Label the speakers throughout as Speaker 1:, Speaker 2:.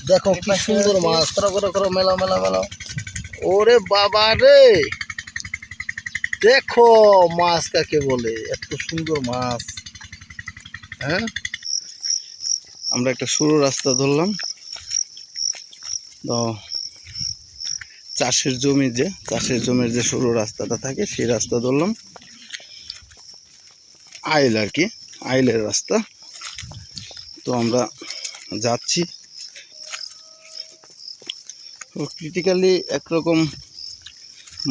Speaker 1: দেখো কি সুন্দর মাছ, করো করো মেলাও মেলাও মেলাও। ওরে বাবা রে, দেখো মাছ কাকে বলে, এত সুন্দর মাছ। হ্যাঁ, আমরা একটা সরু রাস্তা ধরলাম তো, চাষের জমির যে সরু রাস্তাটা থাকে সেই রাস্তা ধরলাম, আইল আর কি, আইলের রাস্তা। তো আমরা যাচ্ছি। ক্রিটিক্যালি একরকম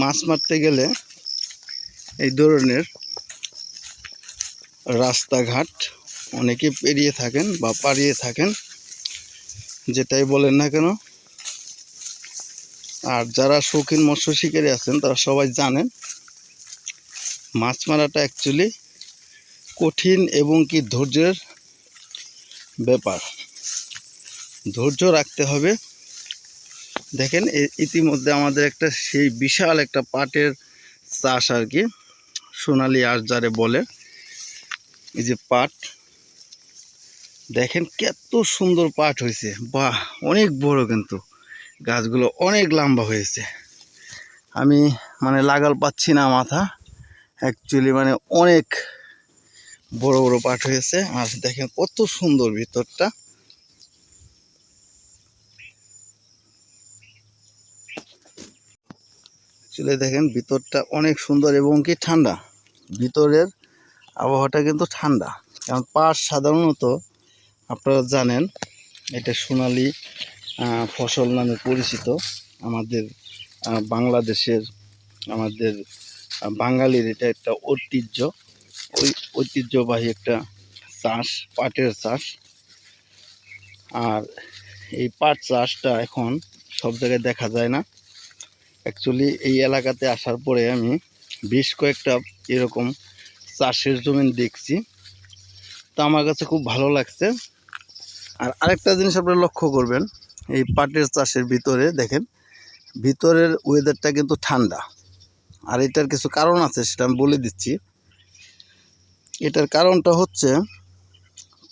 Speaker 1: মাছ মারতে গেলে এই ধরনের রাস্তাঘাট অনেকে পেরিয়ে থাকেন বা পাড়িয়ে থাকেন, যেটাই বলেন না কেন। আর যারা শৌখিন মৎস্য শিকারী আছেন তারা সবাই জানেন মাছ মারাটা অ্যাকচুয়ালি কঠিন এবং কি ধৈর্যের ব্যাপার, ধৈর্য রাখতে হবে। দেখেন ইতিমধ্যে আমাদের একটা সেই বিশাল একটা পাটের চাষ আর কি, সোনালি আঁশ যারে বলে, এই যে পাট, দেখেন কত সুন্দর পাট হয়েছে, বাহ অনেক বড়, কিন্তু গাছগুলো অনেক লম্বা হয়েছে। আমি মানে লাগাল পাচ্ছি না মাথা, অ্যাকচুয়ালি মানে অনেক বড় বড় পাট হয়েছে। আর দেখেন কত সুন্দর ভিতরটা, চলে দেখেন ভিতরটা অনেক সুন্দর এবং কি ঠান্ডা, ভিতরের আবহাওয়াটা কিন্তু ঠান্ডা। কারণ পাট সাধারণত আপনারা জানেন এটা সোনালি ফসল নামে পরিচিত। আমাদের বাংলাদেশের, আমাদের বাঙালির এটা একটা ঐতিহ্যবাহী একটা চাষ, পাটের চাষ। আর এই পাট চাষটা এখন সব জায়গায় দেখা যায় না। অ্যাকচুয়ালি এই এলাকাতে আসার পরে আমি বেশ কয়েকটা এরকম চাষের জমি দেখছি, তো আমার কাছে খুব ভালো লাগছে। আর আরেকটা জিনিস আপনারা লক্ষ্য করবেন, এই পাটের চাষের ভিতরে দেখেন ভিতরের ওয়েদারটা কিন্তু ঠান্ডা। আর এটার কিছু কারণ আছে, সেটা আমি বলে দিচ্ছি। এটার কারণটা হচ্ছে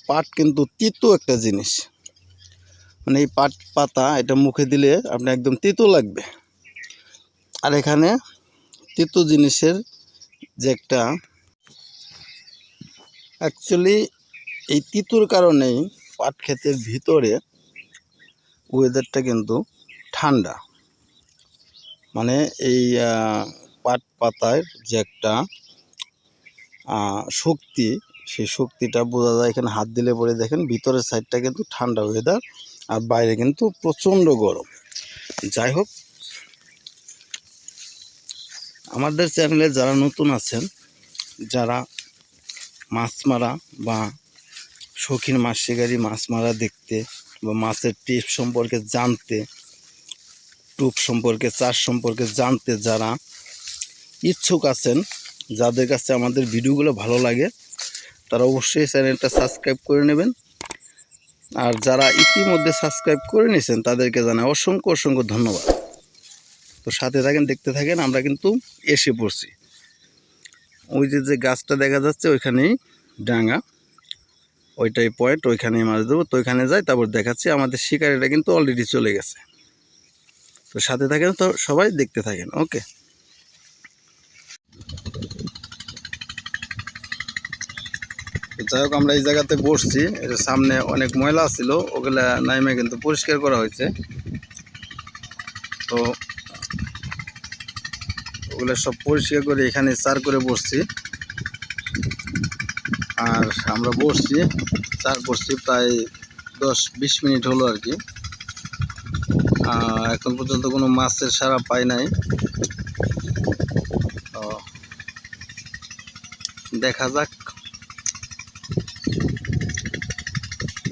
Speaker 1: পাট কিন্তু তিতো একটা জিনিস, মানে এই পাট পাতা এটা মুখে দিলে আপনার একদম তিতো লাগবে। আর এখানে তিতো জিনিসের যে একটা, অ্যাকচুয়ালি এই তিতুর কারণেই পাট ক্ষেতের ভিতরে ওয়েদারটা কিন্তু ঠান্ডা। মানে এই পাট পাতার যে একটা শক্তি, সেই শক্তিটা বোঝা যায় এখানে হাত দিলে পরে। দেখেন ভিতরের সাইডটা কিন্তু ঠান্ডা ওয়েদার, আর বাইরে কিন্তু প্রচণ্ড গরম। যাই হোক, আমাদের চ্যানেলে যারা নতুন আছেন, যারা মাছ মারা বা শৌখিন মাছ শিকারী, মাছ মারা দেখতে বা মাছের টিপ সম্পর্কে জানতে, টুপ সম্পর্কে, চাষ সম্পর্কে জানতে যারা ইচ্ছুক আছেন, যাদের কাছে আমাদের ভিডিওগুলো ভালো লাগে, তারা অবশ্যই চ্যানেলটা সাবস্ক্রাইব করে নেবেন। আর যারা ইতিমধ্যে সাবস্ক্রাইব করে নিয়েছেন তাদেরকে জানাই অসংখ্য অসংখ্য ধন্যবাদ। তো সাথে থাকেন, দেখতে থাকেন। আমরা কিন্তু এসে পড়ছি, ওই যে গাছটা দেখা যাচ্ছে ওইখানেই ডাঙ্গা, ওইটাই পয়েন্ট, ওইখানেই মাছ দেবো। তো ওইখানে যাই, তারপর দেখাচ্ছি। আমাদের শিকারিটা কিন্তু অলরেডি চলে গেছে। তো সাথে থাকেন, তো সবাই দেখতে থাকেন। ওকে, যাই হোক আমরা এই জায়গাতে বসছি। এর সামনে অনেক ময়লা ছিল, ওগুলা নাইমে কিন্তু পরিষ্কার করা হয়েছে। তো ওগুলো সব পরিষ্কার করে এখানে চার করে বসছি। আর আমরা বসছি, চার করছি প্রায় 10-20 মিনিট হলো আর কি। এখন পর্যন্ত কোনো মাছের সাড়া পাই নাই। তো দেখা যাক।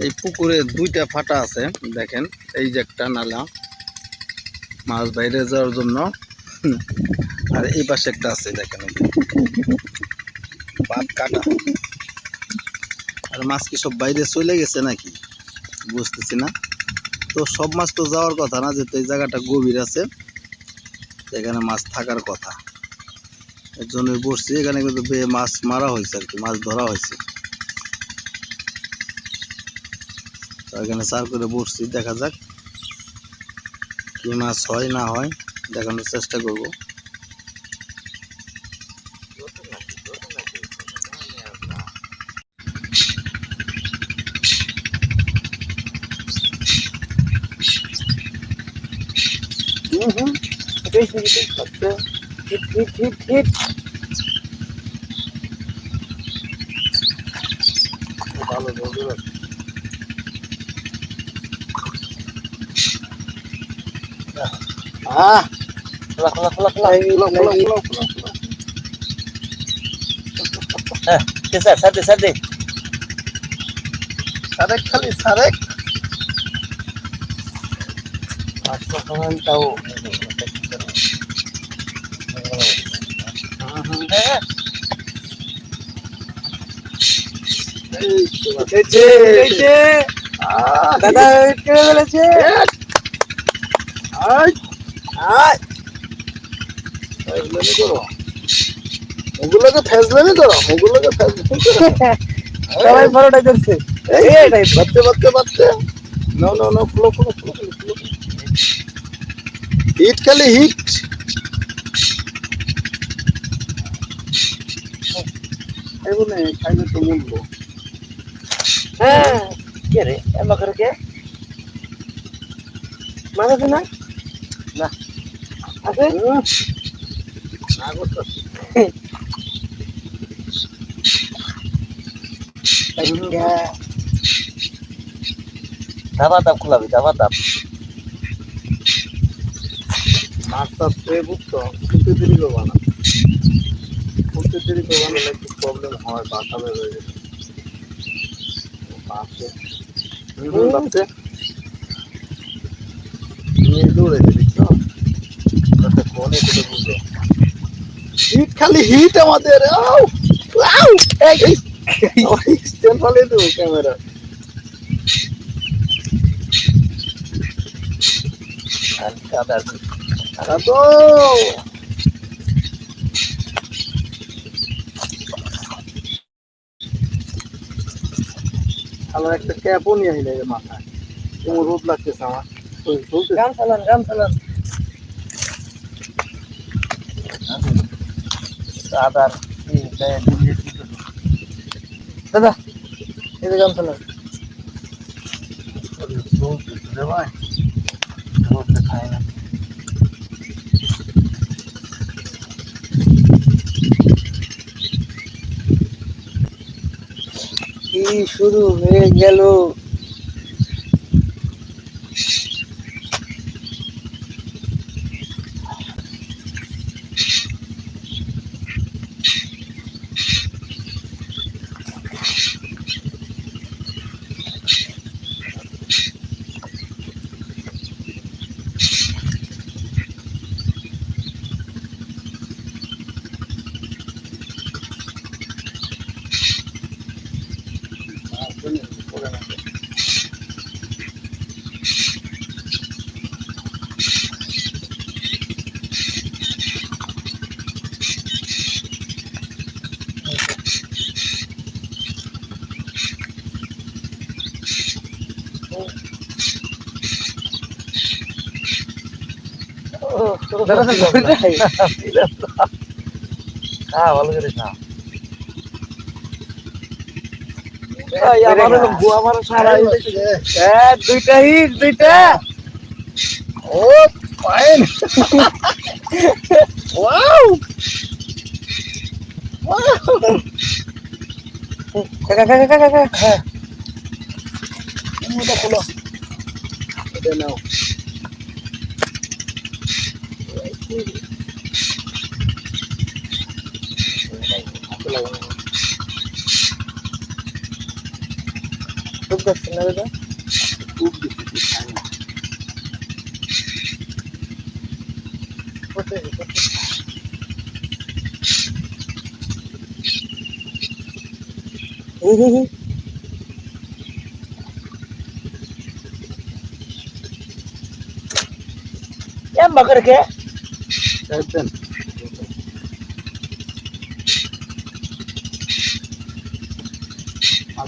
Speaker 1: এই পুকুরে দুইটা ফাটা আছে, দেখেন এই যে একটা নালা মাছ বাইরে যাওয়ার জন্য, আর এই পাশে একটা আছে, দেখেন বাঁধ কাটা। আর মাছ কি সব বাইরে চলে গেছে নাকি বুঝতেছি না। তো সব মাছ তো যাওয়ার কথা না, যেহেতু এই জায়গাটা গভীর আছে, এখানে মাছ থাকার কথা, এর জন্যই বসছি। এখানে কিন্তু মাছ মারা হয়েছে আর কি, মাছ ধরা হয়েছে। তো এখানে চার করে বসছি, দেখা যাক কি মাছ হয় না হয় দেখানোর চেষ্টা করব। খালি সারেক তাও দাদা কেড়ে ফেলেছে। ওগুলোকে ফেজলামি করো, ওগুলোকে ফেজলামি করো। সবাই বড়টাই করছে। এইটাই বাচ্চা বাচ্চা বাচ্চা। No no no flow flow flow flow. Heat খালি হিট। এগুলো খাইলে তো মূল্য। হ্যাঁ কে রে এমন করে কে মাছ আছে না? না আছে না করতে ধাবা তাপ খোলাবি ধাবা তাপ মাছটা পেয়ে বুঝতো খুঁজতে দেরি করবো না, খুঁজতে দেরি করবো না একটু প্রবলেম হয় বাসা বের হয়ে গেছে বাসে বাসে নিয়ে দৌড়েছে দেখছো ফোনে তুলে বুঝো হিট খালি হিট আমাদের স্ট্যান্ড ফালিয়ে দেবো ক্যামেরা আমার একটা ক্যাপও নিয়ে আসলে মাথায় কেমন রোদ লাগতেছে আমার গান চালান গান চালান আদার দাদা এই গান চালান ভাই খায় না কি শুরু হয়ে গেল ভালো করে খা দুইটা হিট দুইটা ও ফাইন ওয়াও কাকা কাকা কাকা হ্যাঁ এটা খোলো এটা নাও খুব দেখছি না দাদা খুব Em bakar ke? Seven.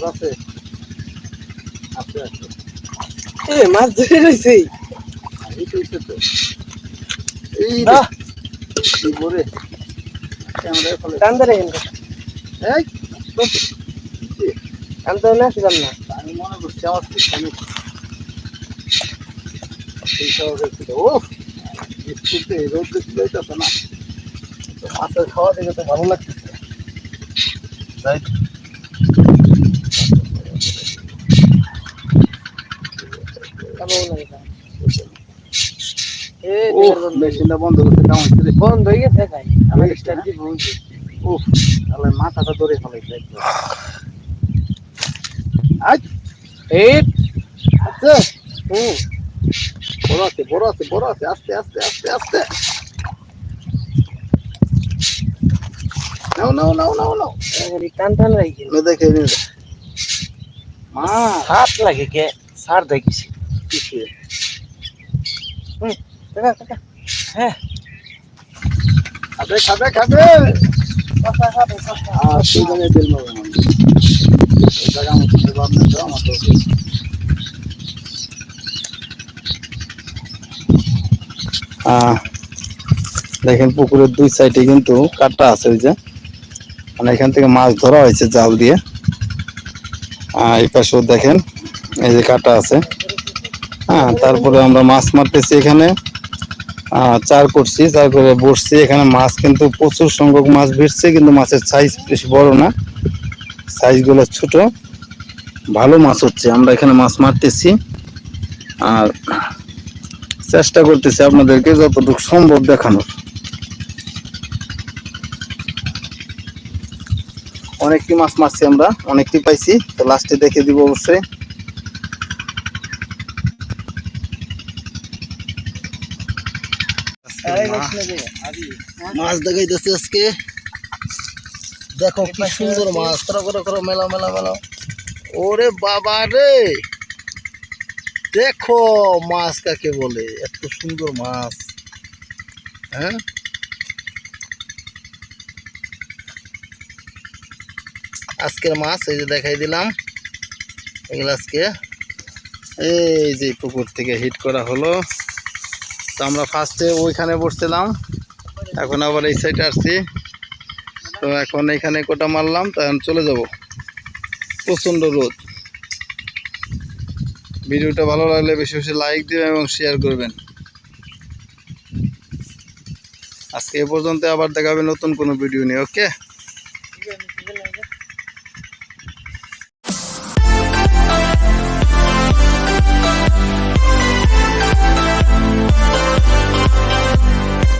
Speaker 1: আছে আছে এ মাছ ধরে রইছে এই তো এই রে এই বরে ক্যামেরা ফলে
Speaker 2: কান্দরে গেল
Speaker 1: এই তো
Speaker 2: কান্দরে না ছিলাম না
Speaker 1: আমি মনে করছি আমার পিছনে এই শহরে ছিল ও একটুতে রোদ দিতে যাইতেছে না তো মাছের খাওয়া দেখে তো ভালো লাগতেছে তাই
Speaker 2: কালো লাগে
Speaker 1: ও মেশিনটা বন্ধ করতে কেমন হচ্ছে রে
Speaker 2: বন্ধ হয়ে গেছে ভাই আমার স্টার্ট দিব
Speaker 1: ও তাহলে মাথাটা ধরে ফেলাইছে আজ
Speaker 2: এই
Speaker 1: আচ্ছা
Speaker 2: হুম
Speaker 1: বড় আছে আস্তে আস্তে নাও
Speaker 2: এই টান রাখি
Speaker 1: দেখে মা
Speaker 2: হাত লাগে কে সার দেখিছি
Speaker 1: কিসে
Speaker 2: কাকা হ্যাঁ
Speaker 1: খাবে
Speaker 2: কাকা
Speaker 1: তুই জানে তেল মারবে না এই জায়গা মতো বাদ না তো আমার তো দেখেন পুকুরের দুই সাইডে কিন্তু কাটা আছে ওই যে মানে এখান থেকে মাছ ধরা হয়েছে জাল দিয়ে এই পাশেও দেখেন এই যে কাটা আছে হ্যাঁ তারপরে আমরা মাছ মারতেছি এখানে চার করছি চার করে বসছি এখানে মাছ কিন্তু প্রচুর সংখ্যক মাছ ভিড়ছে কিন্তু মাছের সাইজ বেশি বড় না সাইজগুলো ছোট ভালো মাছ হচ্ছে আমরা এখানে মাছ মারতেছি আর চেষ্টা করতেছি আপনাদেরকে যতটুকু সম্ভব দেখানোর অনেকটি মাছ মারছি আমরা অনেকটি পাইছি তো লাস্টে দেখে দিব অবশ্যই মাছ দেখাইতেছি আজকে দেখো কি সুন্দর মাছ করো মেলা ওরে বাবা রে দেখো মাছ কাকে বলে এত সুন্দর মাছ হ্যাঁ আজকের মাছ এই যে দেখাই দিলাম এগুলো আজকে এই যে পুকুর থেকে হিট করা হলো তো আমরা ফার্স্টে ওইখানে বসছিলাম এখন আবার এই সাইডে আসছি তো এখন এখানে কোটা মারলাম তো এখন চলে যাব প্রচণ্ড রোদ ভিডিওটা ভালো লাগলে বেশি বেশি লাইক দিবেন এবং শেয়ার করবেন আজকে এ পর্যন্ত আবার দেখাবে নতুন কোনো ভিডিও নিয়ে ওকে